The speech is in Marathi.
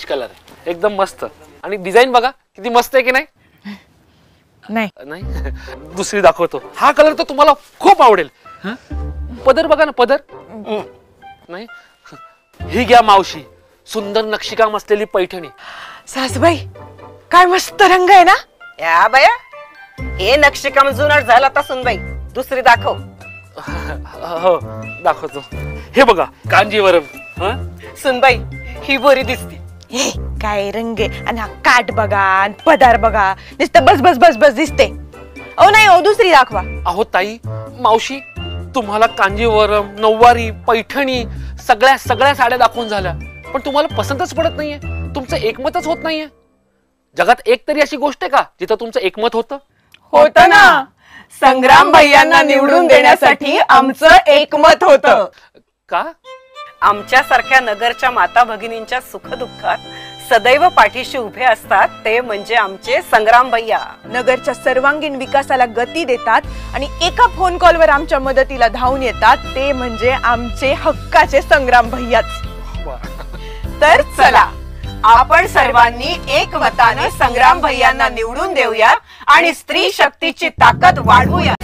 फ्रेश कलर आहे, एकदम मस्त. आणि डिझाईन बघा किती मस्त आहे की नाही? नाही दुसरी दाखवतो. हा कलर तर तुम्हाला खूप आवडेल. पदर बघा ना, पदर नाही. ही घ्या मावशी, सुंदर नक्षीकाम असलेली पैठणी. सासूबाई काय मस्त रंग आहे ना. या बाया, हे नक्षीकाम जुनाट झाला आता सुनबाई. दुसरी दाखव. हो दाखवतो. हे बघा कांजीवरम. सुनबाई ही बरी दिसते. हे काय रंग आहे. आणि हा काठ बघा आणि पदार बघा, नुसतं बस बस बस बस दिसते. ओ नाही ओ, दुसरी दाखवा. अहो ताई, मावशी तुम्हाला कांजीवरम, नऊवारी, पैठणी सगळ्या साड्या दाखवून झाल्या, पण तुम्हाला पसंतच पडत नाहीये. तुमचं एकमतच होत नाहीये. जगात एक तरी अशी गोष्ट आहे का जिथं तुमचं एकमत होतं? होतं ना. संग्राम भैयांना निवडून देण्यासाठी आमचं एकमत होतं. का? आमच्यासारख्या नगरच्या माता भगिनींच्या सुखदुःखात सदैव पाठीशी उभे असतात ते म्हणजे आमचे संग्राम भैया. नगरच्या सर्वांगीण विकासाला गती देतात आणि एका फोन कॉलवर आमच्या मदतीला धावून येतात ते म्हणजे आमचे हक्काचे संग्राम भैयाच. तर चला आपण सर्वांनी एकमताने संग्राम भैयांना निवडून देऊया आणि स्त्री शक्तीची ताकद वाढवूया.